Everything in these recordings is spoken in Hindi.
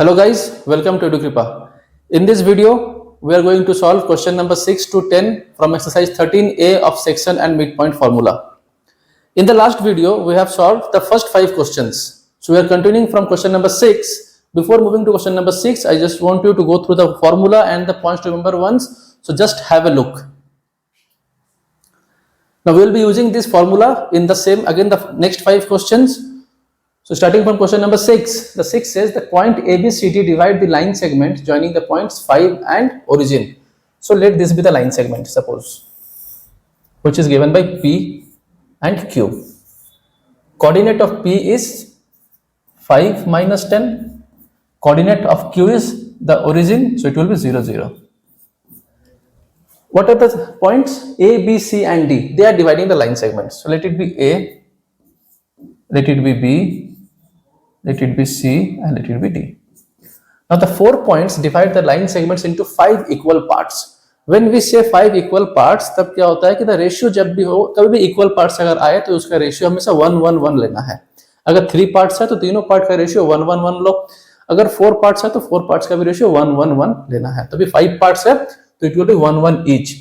Hello guys, welcome to Edukripa. In this video, we are going to solve question number 6 to 10 from exercise 13A of section and midpoint formula. In the last video, we have solved the first 5 questions. So we are continuing from question number 6. Before moving to question number 6, I just want you to go through the formula and the points to remember once. So just have a look. Now we will be using this formula in the same, again the next 5 questions. So starting from question number 6, the 6 says the point ABCD divide the line segment joining the points 5 and origin. So let this be the line segment, suppose, which is given by P and Q. Coordinate of P is 5 minus 10. Coordinate of Q is the origin, so it will be 0, 0. What are the points? A, B, C and D. They are dividing the line segments. So let it be A, let it be B, let it be C and let it be D. Now the 4 points divide the line segments into 5 equal parts. When we say 5 equal parts, तब क्या होता है कि the ratio जब भी हो, कभी भी equal parts अगर आए तो उसका ratio हमेशा 1, 1, 1 लेना है. अगर 3 parts है तो तीनों part का ratio 1, 1, 1 लो. अगर 4 parts है तो 4 parts का भी ratio 1, 1, 1 लेना है. तभी 5 parts है तो it will be 1, 1 each.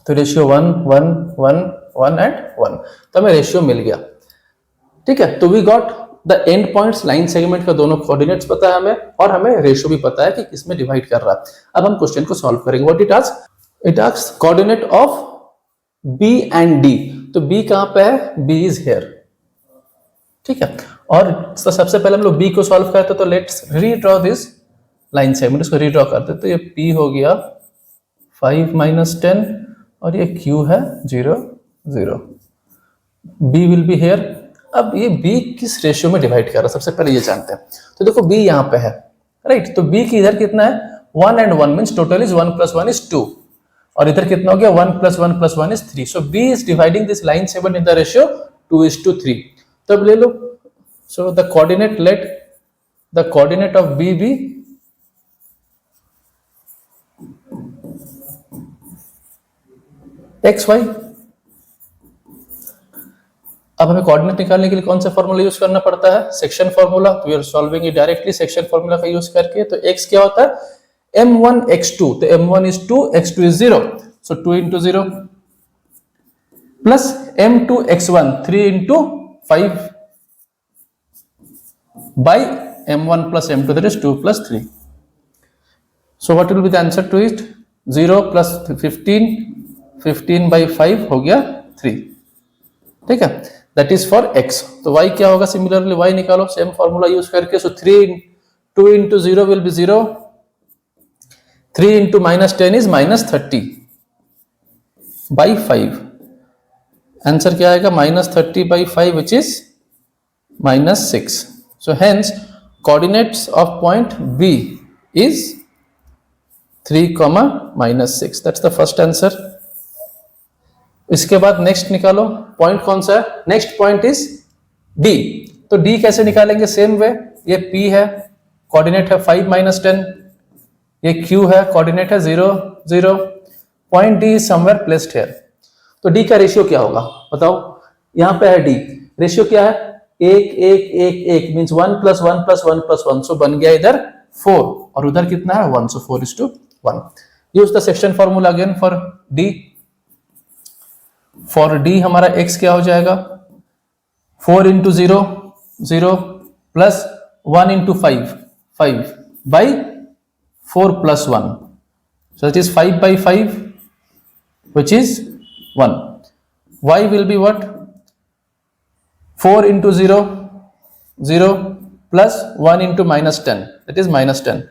तो ratio 1, 1, 1, 1 and 1. तो हमें ratio मिल गया. ठीक है, तो we got the end points line segment का दोनों कोऑर्डिनेट्स पता है हमें और हमें रेशियो भी पता है कि किसमें डिवाइड कर रहा है. अब हम क्वेश्चन को सॉल्व करेंगे. What it asks coordinate of B and D. तो बी कहां पे है? B is here. ठीक है, और तो सबसे पहले हम लोग बी को सॉल्व करते तो let's redraw this line segment. इसको रीड्रॉ करते तो ये पी हो गया 5 minus 10 और ये क्यू है 0, 0. B will be here. अब ये b किस रेशियो में डिवाइड कर रहा है सबसे पहले ये जानते हैं. तो देखो b यहाँ पे है, राइट. तो b की इधर कितना है? 1 and 1 means total is 1 plus 1 is 2 और इधर कितना हो गया? 1 plus 1 plus 1 is 3. So b is dividing this line segment in the ratio 2:3. तब ले लो. So the coordinate, let the coordinate of b be xy. अब हमें कोऑर्डिनेट निकालने के लिए कौन सा फॉर्मूला यूज करना पड़ता है? Section formula. तो we are solving it directly section formula का यूज करके. तो x क्या होता है? m1 x2. तो m1 is 2, x2 is 0. So 2 into 0 plus m2 x1, 3 into 5 by m1 plus m2, that is 2 plus 3. So what will be the answer to it? 0 plus 15, 15 by 5 हो गया 3. ठीक है, दैट इज फॉर x. तो y क्या होगा? सिमिलरली y निकालो सेम फॉर्मूला यूज करके. सो 2 into 0 will be 0. 3 into minus 10 is minus 30 by 5. Answer क्या आएगा? minus 30 by 5 which is minus 6. So hence coordinates of point B is 3, minus 6. That's the first answer. इसके बाद नेक्स्ट निकालो. पॉइंट कौन सा है? Next point is D. तो डी कैसे निकालेंगे? Same way. ये पी है, कोऑर्डिनेट है 5 minus 10. ये क्यू है, कोऑर्डिनेट है 0, 0. Point D is somewhere placed here. तो डी का रेशियो क्या होगा बताओ? यहां पे है डी. रेशियो क्या है? 1, 1, 1, 1 मींस 1 plus 1 plus 1 plus 1. सो बन गया इधर 4 और उधर कितना है? 1. सो 4:1. Use the section formula again for D. For D हमारा x क्या हो जाएगा? 4 into 0, 0 plus 1 into 5, 5 by 4 plus 1. So that is 5 by 5 which is 1. Y will be what? 4 into 0, 0 plus 1 into minus 10, that is minus 10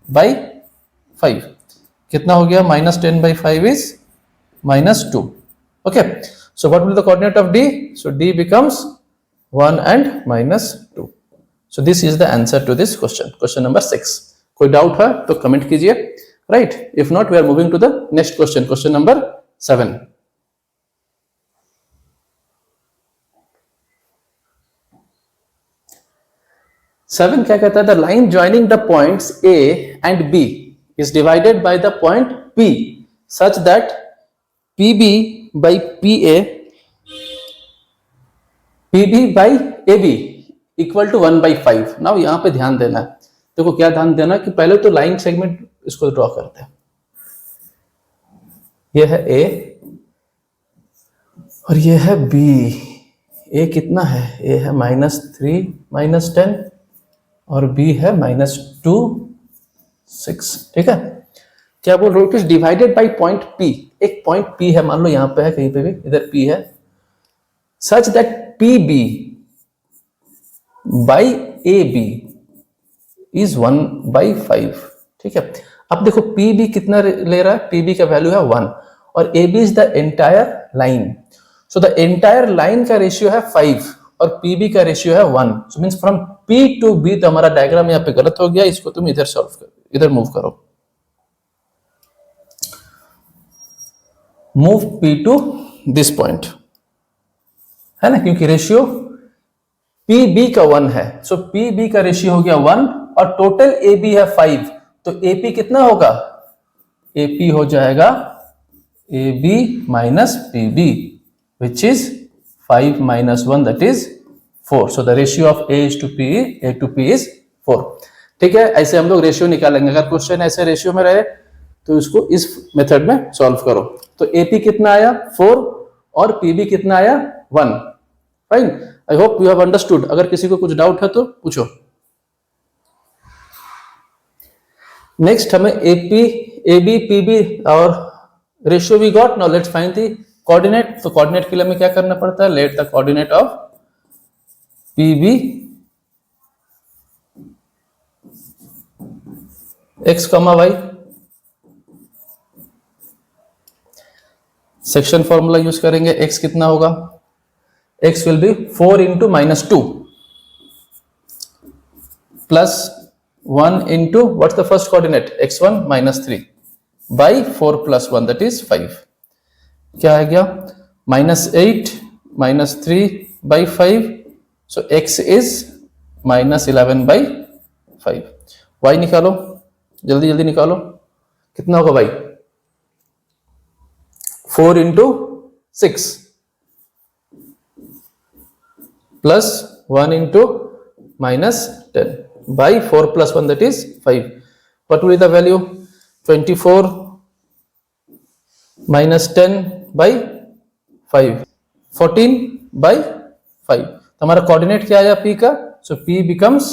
by 5. कितना हो गया? minus 10 by 5 is minus 2. Okay, so what will be the coordinate of D? So D becomes 1 and minus 2. So this is the answer to this question, question number 6. कोई डाउट है तो कमेंट कीजिए, right? If not, we are moving to the next question, question number 7. Seven क्या कहता है? The line joining the points A and B is divided by the point P such that PB by PA, PB by AB equal to 1/5. Now यहाँ पे ध्यान देना है. देखो क्या ध्यान देना कि पहले तो लाइन सेगमेंट इसको ड्रॉ करते हैं। ये है ए और ये है बी। ए कितना है? ए है -3 -10 और बी है -2 6। ठीक है, क्या बोल रहे हो? It is divided by point P. एक पॉइंट पी है, मान लो यहां पे है, कहीं पे भी, इधर पी है, such that P B by A B is 1/5। ठीक है, अब देखो पी बी कितना ले रहा है? पी बी का वैल्यू है 1 और A B is the entire line. So the entire line का रेशियो है 5 और पी बी का रेशियो है 1। So means from P to B. तो हमारा डायग्राम यहाँ पे गलत हो गया, इसको तुम इधर सॉल्व करो, इधर मूव करो, move P to this point, है ना, क्योंकि रेशियो पी बी का 1 है। सो पी बी का रेशियो हो गया 1 और टोटल ए बी है 5। तो ए पी कितना होगा? ए पी हो जाएगा A B minus P B which is 5 minus 1 that is 4. So the ratio of A to P is 4. ठीक है, ऐसे हम लोग रेशियो निकालेंगे। अगर क्वेश्चन ऐसे रेशियो में रहे तो इसको इस मेथड में सॉल्व करो। तो AP कितना आया? 4 और PB कितना आया? 1। Fine, I hope you have understood. अगर किसी को कुछ डाउट है तो पूछो। नेक्स्ट हमें AP, AB, PB और ratio we got. Now let's find the coordinate. तो कोऑर्डिनेट के लिए हमें क्या करना पड़ता है? Let the coordinate of P be x comma y. Section formula use करेंगे। एक्स कितना होगा? X will be 4 into -2 plus 1 into what's the first coordinate? x1 -3 by 4 plus 1 that is 5। क्या आ गया? -8 -3 by 5. So x is -11/5. y निकालो, जल्दी जल्दी निकालो, कितना होगा y? 4 into 6 plus 1 into -10 by 4 plus 1 that is 5. What will be the value? 24 minus 10 by 5, 14/5। तो हमारा कोऑर्डिनेट क्या आया p का? सो p becomes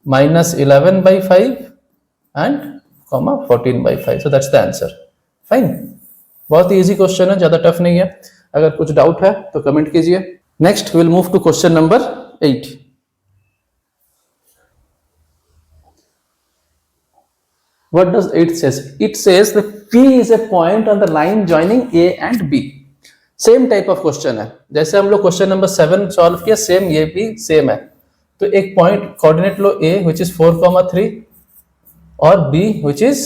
-11/5 and 14/5। so that's the answer। Fine, बहुत ही इजी क्वेश्चन है, ज्यादा टफ नहीं है। अगर कुछ डाउट है तो कमेंट कीजिए। Next will move to question number 8। What does 8 says? It says that P is a point on the line joining A and B. Same type of question है जैसे हम लोग क्वेश्चन नंबर 7 सॉल्व किया, सेम ये भी सेम है। तो एक point coordinate low A which is 4,3 और B which is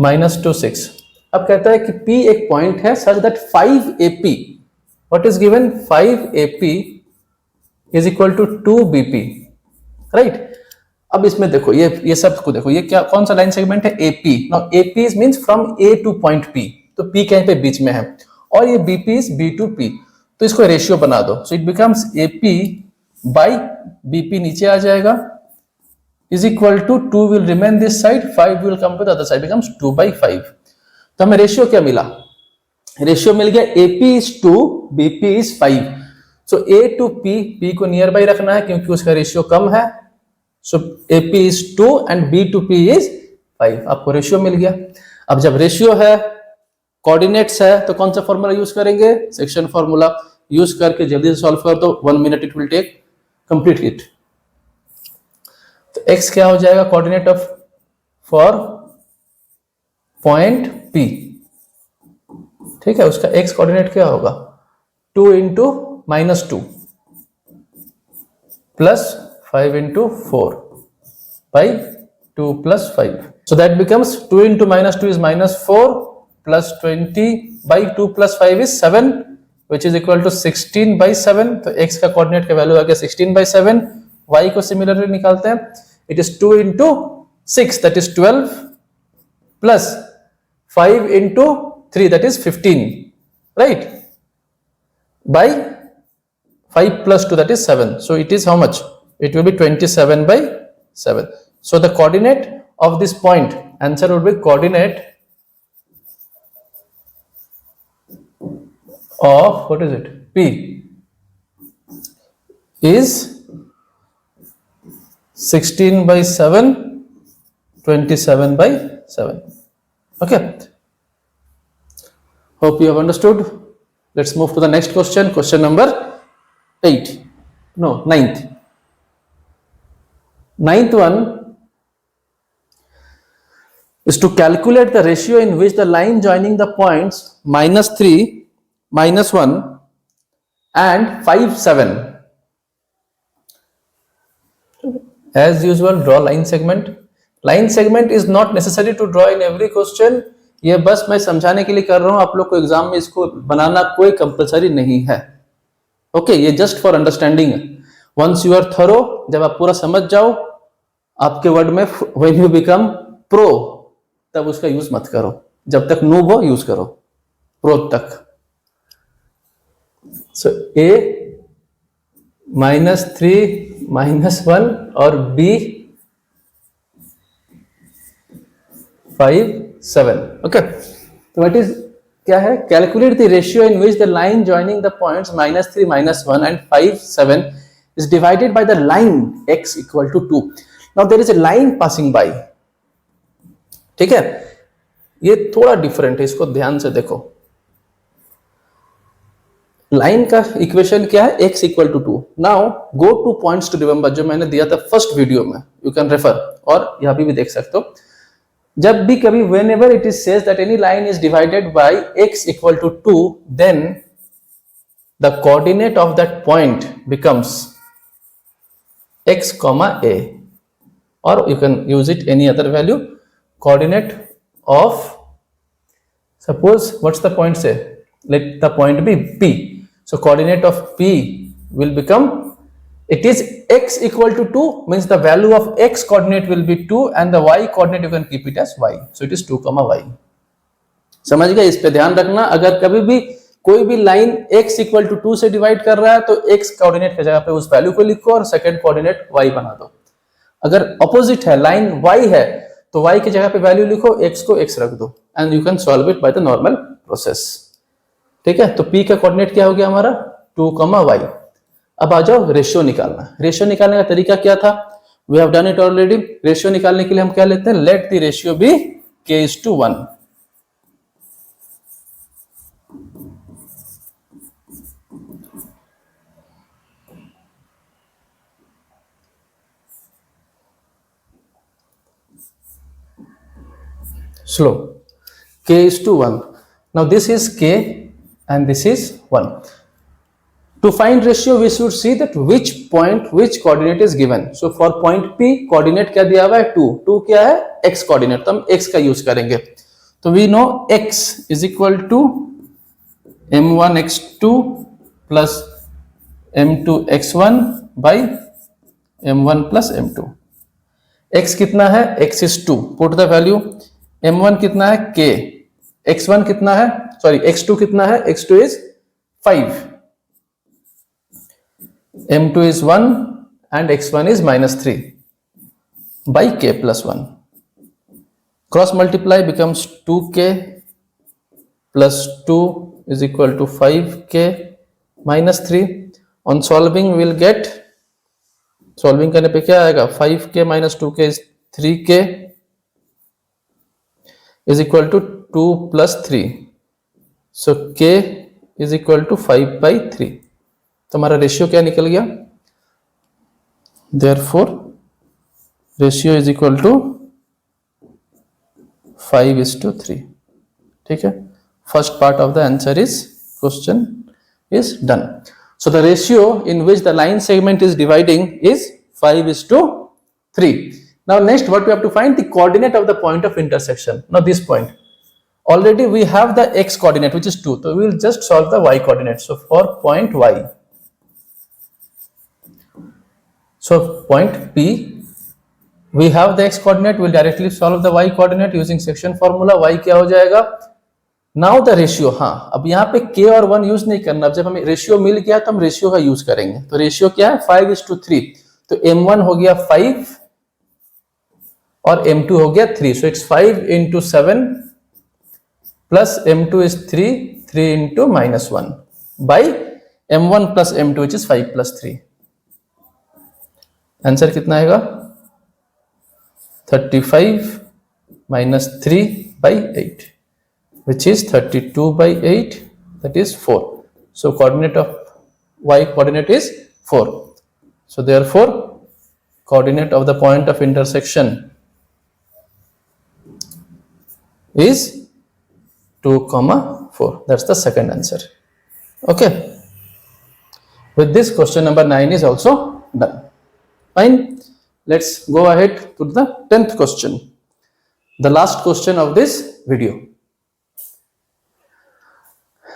-2 6। अब कहता है कि P एक पॉइंट है such that 5AP, what is given? 5AP is equal to 2BP, right? अब इसमें देखो ये सब को देखो, ये क्या कौन सा लाइन सेगमेंट है? AP। Now AP means from A two point P, तो P कहीं पे बीच में है और ये BP is B to P, तो इसको रेशियो बना दो। So it becomes AP by BP नीचे आ जाएगा is equal to 2 will remain this side, 5 will come to the other side, becomes 2/5। तो हमें रेशियो क्या मिला? रेशियो मिल गया AP is 2, BP is 5। So A to P को नियर बाई रखना है क्योंकि उसका रेशियो कम है। सो AP is 2 and B to P is 5। आपको रेशियो मिल गया। अब जब रेशियो है, कोऑर्डिनेट्स है, तो कौन सा फॉर्मूला यूज करेंगे? सेक्शन फॉर्मूला यूज करके जल्दी से सॉल्व कर दो। 1 minute it will take, complete it. तो x क्या हो जाएगा? Coordinate of for point P, ठीक है, उसका x कोऑर्डिनेट क्या होगा? 2 into -2 plus 5 into 4 by 2 plus 5. So that becomes 2 into -2 is -4 plus 20 by 2 plus 5 is 7 which is equal to 16/7। तो x का कोऑर्डिनेट का वैल्यू आ गया 16/7। y को सिमिलरली निकालते हैं। It is 2 into 6 that is 12 plus 5 into 3 that is 15, right? By 5 plus 2 that is 7. So it is how much? It will be 27/7। 7. So the coordinate of this point, answer would be coordinate of, what is it, P is 16 by 7, 27 by 7. Okay, hope you have understood. Let's move to the next question, question number 8, no, ninth one is to calculate the ratio in which the line joining the points -3, -1 and 5, 7. As usual, draw line segment. Line segment is not necessary to draw in every question. ये बस मैं समझाने के लिए कर रहा हूं, आप लोग को एग्जाम में इसको बनाना कोई कंपलसरी नहीं है. ओके, ये जस्ट फॉर अंडरस्टैंडिंग है. वंस यू आर थरो, जब आप पूरा समझ जाओ, आपके वर्ड में व्हेन यू बिकम प्रो, तब उसका यूज मत करो. जब तक नूब हो यूज करो, प्रो तक. सो ए -3, -1 और बी 5, 7. ओके, तो व्हाट इज, क्या है, calculate the ratio in which the line joining the points -3, -1 and 5, 7 is divided by the line x equal to 2. Now there is a line passing by. ठीक है, ये थोड़ा डिफरेंट है, इसको ध्यान से देखो. लाइन का इक्वेशन क्या है, x equal to 2. Now go to points to remember, जो मैंने दिया था फर्स्ट वीडियो में, यू कैन रेफर, और यहाँ भी देख सकते हो. जब भी कभी whenever it is says that any line is divided by x equal to 2, then the coordinate of that point becomes x comma a, or you can use it any other value. Coordinate of, suppose what's the point say, let the point be p, so coordinate of p will become, it is x equal to 2, means the value of x coordinate will be 2 and the y coordinate you can keep it as y, so it is 2 comma y. समझ गए, इस पे ध्यान रखना. अगर कभी भी कोई भी लाइन x इक्वल टू 2 से डिवाइड कर रहा है तो x कोऑर्डिनेट की जगह पे उस वैल्यू को लिखो और सेकंड कोऑर्डिनेट y बना दो. अगर ऑपोजिट है, लाइन y है, तो y की जगह पे वैल्यू लिखो, x को x रख दो, and you can solve it by the normal process. ठीक है, तो p का कोऑर्डिनेट क्या हो गया हमारा, 2 y. अब आ जाओ रेशियो निकालना. रेशियो निकालने का तरीका क्या था, we have done it already. Ratio निकालने के लिए हम क्या लेते हैं, let the ratio B k:1. Slow. k:1. Now this is k and this is 1. To find ratio we should see that which point, which coordinate is given. So for point P coordinate क्या दिया हुआ है, 2. 2 क्या है, x coordinate, तो हम x का यूज करेंगे. तो we know x is equal to m1 x2 plus m2 x1 by m1 plus m2. x कितना है, x is 2. Put the value. m1 कितना है, k. x1 कितना है, सॉरी x2 कितना है, x2 is 5. m2 is 1 and x1 is -3 by k plus 1. Cross multiply becomes 2k plus 2 is equal to 5k minus 3. On solving we'll get, solving करने पे क्या आएगा, 5k minus 2k is 3k is equal to 2 plus 3. So k is equal to 5 by 3. तो हमारा रेशियो क्या निकल गया, therefore ratio is equal to 5:3. ठीक है, first part of the answer is, question is done. So the ratio in which the line segment is dividing is 5:3. Now next what we have to find, the coordinate of the point of intersection. Now this point, already we have the x coordinate which is 2, so we will just solve the y coordinate. So for point y, so point P, we have the x coordinate, we will directly solve the y coordinate using section formula. y क्या हो जाएगा, नाउ द रेशियो. हाँ, अब यहाँ पे k और 1 यूज नहीं करना. अब जब हमें रेशियो मिल गया तो हम रेशियो का यूज करेंगे. तो रेशियो क्या है, 5:3. तो m1 हो गया 5 और m2 हो गया 3, so it's 5 into 7 plus m2 is 3 into -1 by m1 plus m2 which is 5 plus 3. Answer कितना आएगा? 35 minus 3 by 8 which is 32 by 8, that is 4. So coordinate of y coordinate is 4. So therefore coordinate of the point of intersection is 2, 4. That's the second answer. Okay. With this, question number 9 is also done. Fine. Let's go ahead to the 10th question. The last question of this video.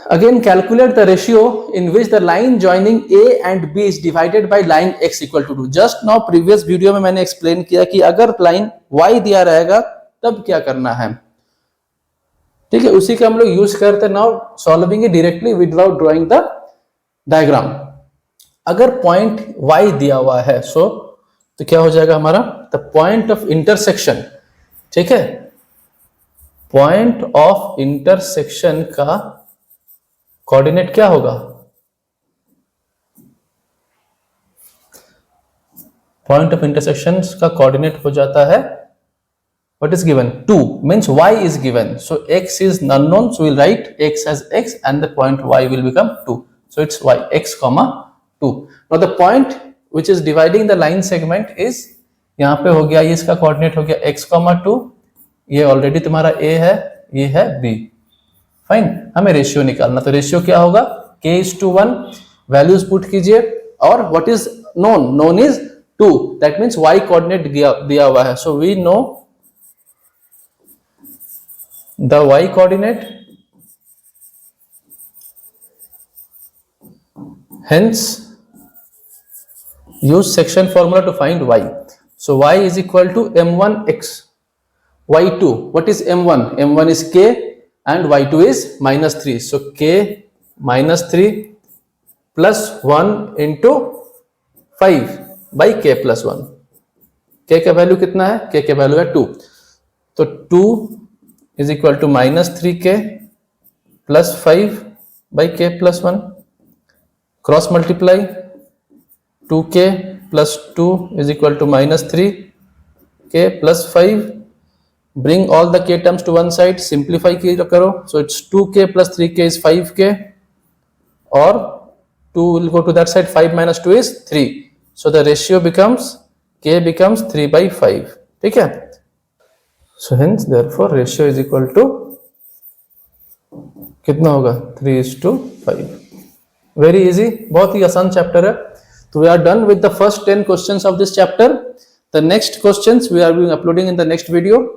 Again, calculate the ratio in which the line joining A and B is divided by line x equal to 2. Just now previous video में मैंने explain किया कि अगर line y दिया रहेगा तब क्या करना है. ठीक है, उसी का हम लोग यूज करते हैं. Now solving it directly without drawing the diagram. अगर पॉइंट y दिया हुआ है तो क्या हो जाएगा हमारा? The point of intersection. ठीक है, पॉइंट ऑफ इंटरसेक्शन का कोऑर्डिनेट क्या होगा? पॉइंट ऑफ इंटरसेक्शन का कोऑर्डिनेट हो जाता है, what is given? 2 means y is given, so x is unknown, so we'll write x as x and the point y will become 2, so it's y x comma 2. Now the point which is dividing the line segment is, यहाँ पे हो गया, ये इसका कोऑर्डिनेट हो गया x comma 2, ये ऑलरेडी तुम्हारा a है, ये है b. फाइन, हमें रेशियो निकालना, तो रेशियो क्या होगा? k is to 1, values put कीजिए, और what is known is 2, that means y coordinate दिया हुआ है, so we know the y coordinate, hence use section formula to find y. So y is equal to m1x, y2, what is m1? m1 is k and y2 is -3, so k -3 plus 1 into 5 by k plus 1. k का वैल्यू कितना है? k का वैल्यू है 2, तो 2 is equal to -3k plus 5 by k plus 1. Cross multiply, 2k plus 2 is equal to -3k plus 5. Bring all the k terms to one side, simplify karo, so it's 2k plus 3k is 5k, or 2 will go to that side, 5 minus 2 is 3, so the ratio becomes k becomes 3 by 5. ठीक है, so hence therefore ratio is equal to कितना होगा? 3:5. Very easy, बहुत ही आसान चैप्टर है. तो we are done with the first 10 questions of this chapter. The next questions we are uploading in the next video.